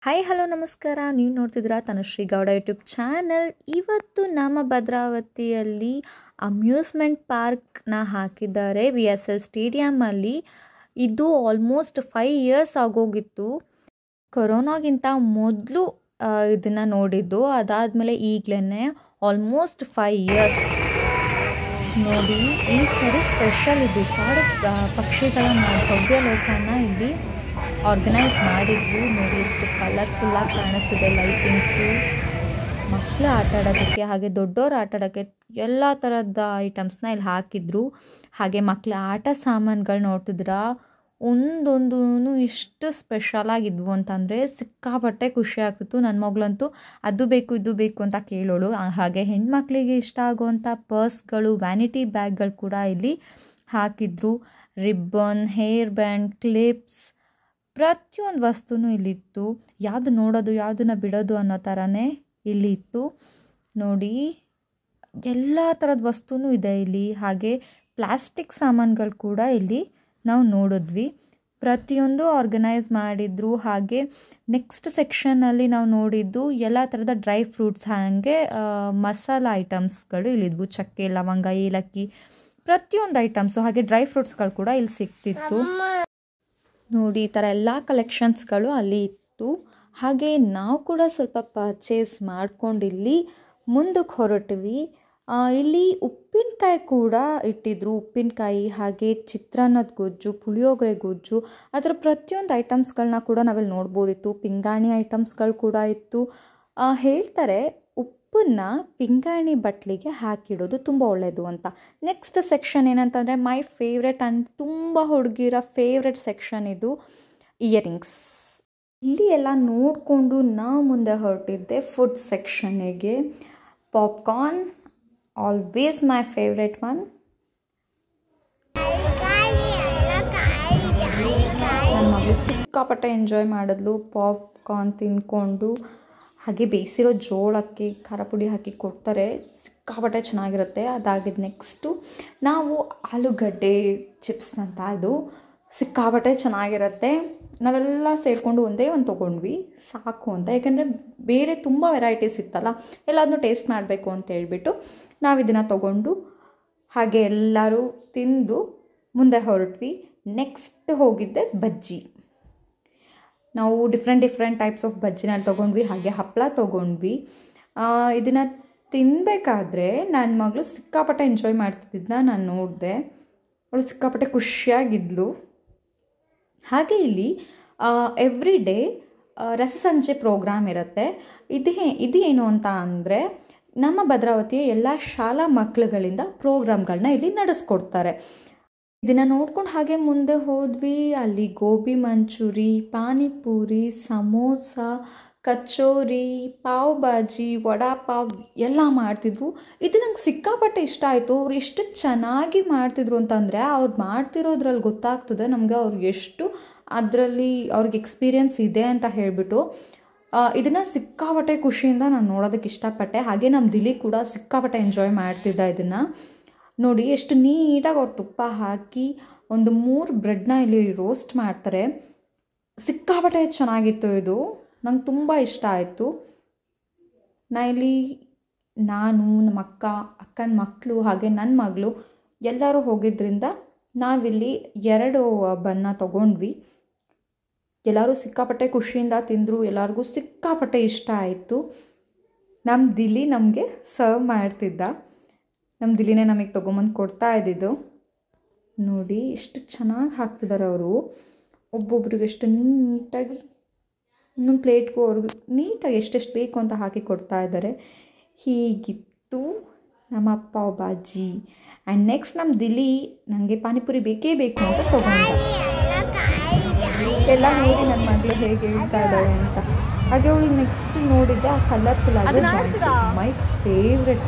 Hi hello ನಮಸ್ಕಾರ. ನೀವು ನೋಡ್ತಿದ್ದೀರಾ ತನುಶ್ರೀ ಗೌಡ ಯೂಟ್ಯೂಬ್ ಚಾನಲ್. ಇವತ್ತು ನಮ್ಮ ಭದ್ರಾವತಿಯಲ್ಲಿ ಅಮ್ಯೂಸ್ಮೆಂಟ್ ಪಾರ್ಕ್ನ ಹಾಕಿದ್ದಾರೆ VSL ಸ್ಟೇಡಿಯಮಲ್ಲಿ. ಇದು ಆಲ್ಮೋಸ್ಟ್ 5 ಇಯರ್ಸ್ ಆಗೋಗಿತ್ತು. ಕೊರೋನಾಗಿಂತ ಮೊದಲು ಇದನ್ನು ನೋಡಿದ್ದು, ಅದಾದಮೇಲೆ ಈಗಲೇ ಆಲ್ಮೋಸ್ಟ್ 5 ಇಯರ್ಸ್. ನೋಡಿ, ಈ ಸರಿ ಸ್ಪೆಷಲ್ ಇದು ಕಾಡು ಪಕ್ಷಿಗಳ ಭವ್ಯ ಲೋಕನ ಇಲ್ಲಿ ಆರ್ಗನೈಸ್ ಮಾಡಿದ್ವು. ನೋಡಿ ಎಷ್ಟು ಕಲರ್ಫುಲ್ಲಾಗಿ ಕಾಣಿಸ್ತಿದೆ ಲೈಟಿಂಗ್ಸು. ಮಕ್ಕಳು ಆಟ ಆಡೋದಕ್ಕೆ ಹಾಗೆ ದೊಡ್ಡವರು ಆಟ ಆಡೋಕ್ಕೆ ಎಲ್ಲ ಥರದ ಐಟಮ್ಸ್ನ ಇಲ್ಲಿ ಹಾಕಿದ್ರು. ಹಾಗೆ ಮಕ್ಕಳ ಆಟ ಸಾಮಾನುಗಳು ನೋಡ್ತಿದ್ರಾ, ಒಂದೊಂದೂ ಎಷ್ಟು ಸ್ಪೆಷಲಾಗಿದ್ವು ಅಂತಂದರೆ ಸಿಕ್ಕಾಪಟ್ಟೆ ಖುಷಿ ಆಗ್ತಿತ್ತು. ನನ್ನ ಮಗಳಂತೂ ಅದು ಬೇಕು ಇದು ಬೇಕು ಅಂತ ಕೇಳೋಳು. ಹಾಗೆ ಹೆಣ್ಮಕ್ಳಿಗೆ ಇಷ್ಟ ಆಗುವಂಥ ಪರ್ಸ್ಗಳು, ವ್ಯಾನಿಟಿ ಬ್ಯಾಗ್ಗಳು ಕೂಡ ಇಲ್ಲಿ ಹಾಕಿದ್ರು. ರಿಬ್ಬನ್, ಹೇರ್ ಬ್ಯಾಂಡ್, ಕ್ಲಿಪ್ಸ್, ಪ್ರತಿಯೊಂದು ವಸ್ತುನೂ ಇಲ್ಲಿತ್ತು. ಯಾವುದು ನೋಡೋದು ಯಾವುದನ್ನು ಬಿಡೋದು ಅನ್ನೋ ಥರನೇ ಇಲ್ಲಿ ಇತ್ತು. ನೋಡಿ, ಎಲ್ಲ ಥರದ ವಸ್ತುನೂ ಇದೆ ಇಲ್ಲಿ. ಹಾಗೆ ಪ್ಲಾಸ್ಟಿಕ್ ಸಾಮಾನುಗಳು ಕೂಡ ಇಲ್ಲಿ ನಾವು ನೋಡಿದ್ವಿ. ಪ್ರತಿಯೊಂದು ಆರ್ಗನೈಸ್ ಮಾಡಿದ್ರು. ಹಾಗೆ ನೆಕ್ಸ್ಟ್ ಸೆಕ್ಷನಲ್ಲಿ ನಾವು ನೋಡಿದ್ದು ಎಲ್ಲ ಥರದ ಡ್ರೈ ಫ್ರೂಟ್ಸ್, ಹಾಗೆ ಮಸಾಲ ಐಟಮ್ಸ್ಗಳು ಇಲ್ಲಿದ್ವು. ಚಕ್ಕೆ, ಲವಂಗ, ಏಲಕ್ಕಿ, ಪ್ರತಿಯೊಂದು ಐಟಮ್ಸು ಹಾಗೆ ಡ್ರೈ ಫ್ರೂಟ್ಸ್ಗಳು ಕೂಡ ಇಲ್ಲಿ ಸಿಗ್ತಿತ್ತು. ನೋಡಿ, ಈ ಥರ ಎಲ್ಲ ಕಲೆಕ್ಷನ್ಸ್ಗಳು ಅಲ್ಲಿ ಇತ್ತು. ಹಾಗೆ ನಾವು ಕೂಡ ಸ್ವಲ್ಪ ಪರ್ಚೇಸ್ ಮಾಡ್ಕೊಂಡು ಇಲ್ಲಿ ಮುಂದಕ್ಕೆ ಹೊರಟ್ವಿ. ಇಲ್ಲಿ ಉಪ್ಪಿನಕಾಯಿ ಕೂಡ ಇಟ್ಟಿದ್ರು. ಉಪ್ಪಿನಕಾಯಿ, ಹಾಗೆ ಚಿತ್ರಾನ್ನದ ಗೊಜ್ಜು, ಪುಳಿಯೋಗರೆ ಗೊಜ್ಜು, ಅದರ ಪ್ರತಿಯೊಂದು ಐಟಮ್ಸ್ಗಳನ್ನ ಕೂಡ ನಾವಿಲ್ಲಿ ನೋಡ್ಬೋದಿತ್ತು. ಪಿಂಗಾಣಿ ಐಟಮ್ಸ್ಗಳು ಕೂಡ ಇತ್ತು. ಹೇಳ್ತಾರೆ ಉಪ್ಪನ್ನ ಪಿಂಗಾಣಿ ಬಟ್ಲಿಗೆ ಹಾಕಿಡೋದು ತುಂಬ ಒಳ್ಳೆಯದು ಅಂತ. ನೆಕ್ಸ್ಟ್ ಸೆಕ್ಷನ್ ಏನಂತಂದರೆ ಮೈ ಫೇವ್ರೆಟ್ ಆ್ಯಂಡ್ ತುಂಬ ಹುಡುಗಿರ ಫೇವ್ರೆಟ್ ಸೆಕ್ಷನ್ ಇದು, ಇಯರಿಂಗ್ಸ್. ಇಲ್ಲಿ ಎಲ್ಲ ನೋಡಿಕೊಂಡು ನಾವು ಮುಂದೆ ಹೊರಟಿದ್ದೆ ಫುಡ್ ಸೆಕ್ಷನ್ನಿಗೆ. Popcorn, always my favourite one. ನನ್ನ ಮಗಳು ಸಿಕ್ಕಾಪಟ್ಟೆ ಎಂಜಾಯ್ ಮಾಡಿದ್ಲು ಪಾಪ್ಕಾರ್ನ್ ತಿಂದ್ಕೊಂಡು. ಹಾಗೆ ಬೇಯಿಸಿರೋ ಜೋಳಕ್ಕೆ ಖಾರ ಪುಡಿ ಹಾಕಿ ಕೊಡ್ತಾರೆ, ಸಿಕ್ಕಾಪಟ್ಟೆ ಚೆನ್ನಾಗಿರುತ್ತೆ. ಅದಾಗಿದ್ದು ನೆಕ್ಸ್ಟು ನಾವು ಆಲೂಗಡ್ಡೆ ಚಿಪ್ಸ್ ಅಂತ, ಅದು ಸಿಕ್ಕಾಪಟ್ಟೆ ಚೆನ್ನಾಗಿರುತ್ತೆ. ನಾವೆಲ್ಲ ಸೇರಿಕೊಂಡು ಒಂದೇ ಒಂದು ತೊಗೊಂಡ್ವಿ ಸಾಕು ಅಂತ. ಯಾಕೆಂದರೆ ಬೇರೆ ತುಂಬ ವೆರೈಟೀಸ್ ಇತ್ತಲ್ಲ, ಎಲ್ಲದನ್ನೂ ಟೇಸ್ಟ್ ಮಾಡಬೇಕು ಅಂತ ಹೇಳ್ಬಿಟ್ಟು ನಾವು ಇದನ್ನು ತೊಗೊಂಡು ಹಾಗೆ ಎಲ್ಲರೂ ತಿಂದು ಮುಂದೆ ಹೊರಟ್ವಿ. ನೆಕ್ಸ್ಟ್ ಹೋಗಿದ್ದೆ ಬಜ್ಜಿ. ನಾವು ಡಿಫ್ರೆಂಟ್ ಟೈಪ್ಸ್ ಆಫ್ ಬಜ್ಜಿನಲ್ಲಿ ತೊಗೊಂಡ್ವಿ. ಹಾಗೆ ಹಪ್ಪಳ ತೊಗೊಂಡ್ವಿ. ಇದನ್ನು ತಿನ್ನಬೇಕಾದ್ರೆ ನನ್ನ ಮಗಳು ಸಿಕ್ಕಾಪಟ್ಟೆ ಎಂಜಾಯ್ ಮಾಡ್ತಿದ್ದನ್ನ ನಾನು ನೋಡಿದೆ. ಅವಳು ಸಿಕ್ಕಾಪಟ್ಟೆ ಖುಷಿಯಾಗಿದ್ಲು. ಹಾಗೆ ಇಲ್ಲಿ ಎವ್ರಿ ಡೇ ರಸಸಂಜೆ ಪ್ರೋಗ್ರಾಮ್ ಇರುತ್ತೆ. ಇದು ಏನು ಅಂತ ಅಂದರೆ, ನಮ್ಮ ಭದ್ರಾವತಿಯ ಎಲ್ಲ ಶಾಲಾ ಮಕ್ಕಳುಗಳಿಂದ ಪ್ರೋಗ್ರಾಮ್ಗಳನ್ನ ಇಲ್ಲಿ ನಡೆಸ್ಕೊಡ್ತಾರೆ. ಇದನ್ನು ನೋಡ್ಕೊಂಡು ಹಾಗೆ ಮುಂದೆ ಹೋದ್ವಿ. ಅಲ್ಲಿ ಗೋಬಿ ಮಂಚೂರಿ, ಪಾನಿಪೂರಿ, ಸಮೋಸ, ಕಚೋರಿ, ಪಾವ್ ಭಾಜಿ, ವಡಾ ಪಾವ್ ಎಲ್ಲ ಮಾಡ್ತಿದ್ರು. ಇದು ನಂಗೆ ಸಿಕ್ಕಾಪಟ್ಟೆ ಇಷ್ಟ ಆಯಿತು. ಅವ್ರು ಎಷ್ಟು ಚೆನ್ನಾಗಿ ಮಾಡ್ತಿದ್ರು ಅಂತಂದರೆ, ಅವ್ರು ಮಾಡ್ತಿರೋದ್ರಲ್ಲಿ ಗೊತ್ತಾಗ್ತದೆ ನಮಗೆ ಅವ್ರಿಗೆ ಎಷ್ಟು ಅದರಲ್ಲಿ ಅವ್ರಿಗೆ ಎಕ್ಸ್ಪೀರಿಯನ್ಸ್ ಇದೆ ಅಂತ ಹೇಳಿಬಿಟ್ಟು. ಇದನ್ನು ಸಿಕ್ಕಾಪಟ್ಟೆ ಖುಷಿಯಿಂದ ನಾನು ನೋಡೋದಕ್ಕೆ ಇಷ್ಟಪಟ್ಟೆ. ಹಾಗೆ ನಮ್ಮ ದಿಲಿ ಕೂಡ ಸಿಕ್ಕಾಪಟ್ಟೆ ಎಂಜಾಯ್ ಮಾಡ್ತಿದ್ದ ಇದನ್ನು. ನೋಡಿ ಎಷ್ಟು ನೀಟಾಗಿ ಅವ್ರು ತುಪ್ಪ ಹಾಕಿ ಒಂದು 3 ಬ್ರೆಡ್ನ ಇಲ್ಲಿ ರೋಸ್ಟ್ ಮಾಡ್ತಾರೆ. ಸಿಕ್ಕಾಪಟ್ಟೆ ಚೆನ್ನಾಗಿತ್ತು ಇದು, ನಂಗೆ ತುಂಬ ಇಷ್ಟ ಆಯಿತು. ನಾನು ನಮ್ಮ ಅಕ್ಕನ ಮಕ್ಕಳು ಹಾಗೆ ನನ್ನ ಮಗಳು ಎಲ್ಲರೂ ಹೋಗಿದ್ದರಿಂದ ನಾವಿಲ್ಲಿ 2 ಬನ್ನ ತೊಗೊಂಡ್ವಿ. ಎಲ್ಲರೂ ಸಿಕ್ಕಾಪಟ್ಟೆ ಖುಷಿಯಿಂದ ತಿಂದರು. ಎಲ್ಲರಿಗೂ ಸಿಕ್ಕಾಪಟ್ಟೆ ಇಷ್ಟ ಆಯಿತು. ನಮ್ಮ ದಿಲಿ ನಮಗೆ ಸರ್ವ್ ಮಾಡ್ತಿದ್ದ. ನಮ್ಮ ದಿಲಿನೇ ನಮಗೆ ತೊಗೊಂಬಂದು ಕೊಡ್ತಾ ಇದ್ದಿದ್ದು. ನೋಡಿ ಎಷ್ಟು ಚೆನ್ನಾಗಿ ಹಾಕ್ತಿದ್ದಾರೆ ಅವರು. ಒಬ್ಬೊಬ್ರಿಗೆ ಎಷ್ಟು ನೀಟಾಗಿ ಇನ್ನೊಂದು ಪ್ಲೇಟ್ಗೂ ಅವ್ರಿಗೆ ನೀಟಾಗಿ ಎಷ್ಟೆಷ್ಟು ಬೇಕು ಅಂತ ಹಾಕಿ ಕೊಡ್ತಾ ಇದ್ದಾರೆ. ಹೀಗಿತ್ತು ನಮ್ಮ ಪಾವ್ ಭಾಜಿ. ಆ್ಯಂಡ್ ನೆಕ್ಸ್ಟ್ ನಮ್ಮ ದಿಲಿ ನನಗೆ ಪಾನಿಪುರಿ ಬೇಕೇ ಬೇಕು ಅಂತ ತೊಗೊಂಡ. ಎಲ್ಲ ನೋಡಿ ನನ್ನ ಮಗಳು ಹೇಗೆ ಹೇಳ್ತಾ ಇದ್ದಾಳೆ ಅಂತ. ಹಾಗೆ ಅವಳಿಗೆ ನೆಕ್ಸ್ಟ್ ನೋಡಿದ್ದೆ ಆ ಕಲರ್ಫುಲ್ ಆಗಿ ಮೈ ಫೇವ್ರೆಟ್,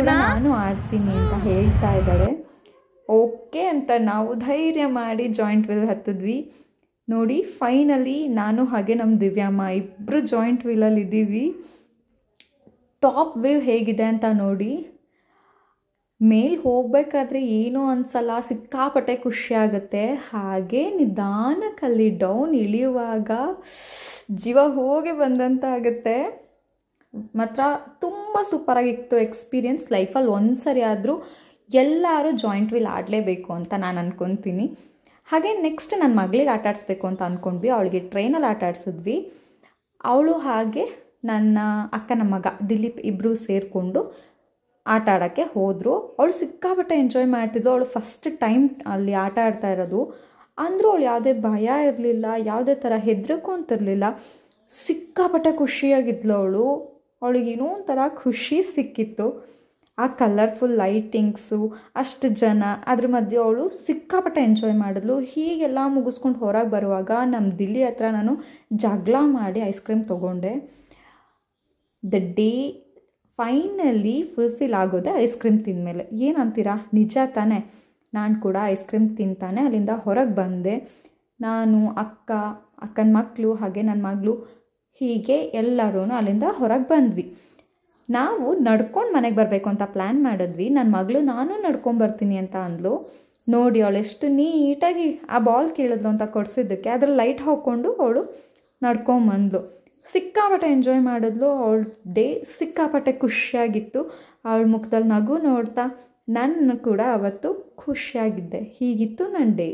ನಾನು ಆಡ್ತೀನಿ ಅಂತ ಹೇಳ್ತಾ ಇದ್ದಾರೆ. ಓಕೆ ಅಂತ ನಾವು ಧೈರ್ಯ ಮಾಡಿ ಜಾಯಿಂಟ್ ವೀಲ್ ಹತ್ತಿದ್ವಿ. ನೋಡಿ ಫೈನಲಿ ನಾನು ಹಾಗೆ ನಮ್ಮ ದಿವ್ಯಮ್ಮ ಇಬ್ಬರು ಜಾಯಿಂಟ್ ವೀಲಲ್ಲಿ ಇದ್ದೀವಿ. ಟಾಪ್ ವ್ಯೂ ಹೇಗಿದೆ ಅಂತ ನೋಡಿ. ಮೇಲೆ ಹೋಗಬೇಕಾದ್ರೆ ಏನೂ ಅನಿಸಲ್ಲ, ಸಿಕ್ಕಾಪಟ್ಟೆ ಖುಷಿಯಾಗುತ್ತೆ. ಹಾಗೆ ನಿಧಾನಕ್ಕಲ್ಲಿ ಡೌನ್ ಇಳಿಯುವಾಗ ಜೀವ ಹೋಗಿ ಬಂದಂತ ಆಗುತ್ತೆ. ಮಾತ್ರ ತುಂಬ ಸೂಪರಾಗಿತ್ತು ಎಕ್ಸ್ಪೀರಿಯನ್ಸ್. ಲೈಫಲ್ಲಿ ಒಂದು ಸರಿ ಆದರೂ ಎಲ್ಲರೂ ಜಾಯಿಂಟ್ ವೀಲ್ ಆಡಲೇಬೇಕು ಅಂತ ನಾನು ಅಂದ್ಕೊತೀನಿ. ಹಾಗೆ ನೆಕ್ಸ್ಟ್ ನನ್ನ ಮಗಳಿಗೆ ಆಟ ಆಡಿಸ್ಬೇಕು ಅಂತ ಅಂದ್ಕೊಂಡ್ವಿ. ಅವಳಿಗೆ ಟ್ರೈನಲ್ಲಿ ಆಟ ಆಡಿಸಿದ್ವಿ. ಅವಳು ಹಾಗೆ ನನ್ನ ಅಕ್ಕನ ಮಗ ದಿಲೀಪ್ ಇಬ್ಬರು ಸೇರಿಕೊಂಡು ಆಟ ಆಡೋಕ್ಕೆ ಹೋದರು. ಅವಳು ಸಿಕ್ಕಾಪಟ್ಟೆ ಎಂಜಾಯ್ ಮಾಡ್ತಿದ್ಳು. ಅವಳು ಫಸ್ಟ್ ಟೈಮ್ ಅಲ್ಲಿ ಆಟ ಆಡ್ತಾ ಇರೋದು. ಅಂದರೂ ಅವಳು ಯಾವುದೇ ಭಯ ಇರಲಿಲ್ಲ, ಯಾವುದೇ ಥರ ಹೆದರ್ಕೊಂತಿರ್ಲಿಲ್ಲ. ಸಿಕ್ಕಾಪಟ್ಟೆ ಖುಷಿಯಾಗಿದ್ಲು ಅವಳು. ಅವಳಿಗೇನೋ ಒಂಥರ ಖುಷಿ ಸಿಕ್ಕಿತ್ತು. ಆ ಕಲರ್ಫುಲ್ ಲೈಟಿಂಗ್ಸು, ಅಷ್ಟು ಜನ, ಅದ್ರ ಮಧ್ಯೆ ಅವಳು ಸಿಕ್ಕಾಪಟ್ಟೆ ಎಂಜಾಯ್ ಮಾಡಿದ್ಲು. ಹೀಗೆಲ್ಲ ಮುಗಿಸ್ಕೊಂಡು ಹೊರಗೆ ಬರುವಾಗ ನಮ್ಮ ದಿಲ್ಲಿ ಹತ್ರ ನಾನು ಜಗಳ ಮಾಡಿ ಐಸ್ ಕ್ರೀಮ್ ತೊಗೊಂಡೆ. ದ ಡೇ ಫೈನಲಿ ಫುಲ್ಫಿಲ್ ಆಗೋದೆ ಐಸ್ ಕ್ರೀಮ್ ತಿಂದಮೇಲೆ. ಏನಂತೀರಾ, ನಿಜ ತಾನೇ? ನಾನು ಕೂಡ ಐಸ್ ಕ್ರೀಮ್ ತಿಂತಾನೆ ಅಲ್ಲಿಂದ ಹೊರಗೆ ಬಂದೆ. ನಾನು, ಅಕ್ಕನ ಮಕ್ಕಳು ಹಾಗೆ ನನ್ನ ಮಗಳು, ಹೀಗೆ ಎಲ್ಲರೂ ಅಲ್ಲಿಂದ ಹೊರಗೆ ಬಂದ್ವಿ. ನಾವು ನಡ್ಕೊಂಡು ಮನೆಗೆ ಬರಬೇಕು ಅಂತ ಪ್ಲ್ಯಾನ್ ಮಾಡಿದ್ವಿ. ನನ್ನ ಮಗಳು ನಾನು ನಡ್ಕೊಂಬರ್ತೀನಿ ಅಂತ ಅಂದ್ಲು. ನೋಡಿ ಅವಳು ಎಷ್ಟು ನೀಟಾಗಿ ಆ ಬಾಲ್ ಕೇಳಿದ್ಲು ಅಂತ ಕೊಡಿಸಿದ್ದಕ್ಕೆ ಅದ್ರಲ್ಲಿ ಲೈಟ್ ಹಾಕ್ಕೊಂಡು ಅವಳು ನಡ್ಕೊಂಬಂದ್ಲು. ಸಿಕ್ಕಾಪಟ್ಟೆ ಎಂಜಾಯ್ ಮಾಡಿದ್ಲು. ಅವಳ ಡೇ ಸಿಕ್ಕಾಪಟ್ಟೆ ಖುಷಿಯಾಗಿತ್ತು. ಅವಳ ಮುಖದಲ್ಲಿ ನಗು ನೋಡ್ತಾ ನಾನು ಕೂಡ ಅವತ್ತು ಖುಷಿಯಾಗಿದ್ದೆ. ಹೀಗಿತ್ತು ನನ್ನ ಡೇ.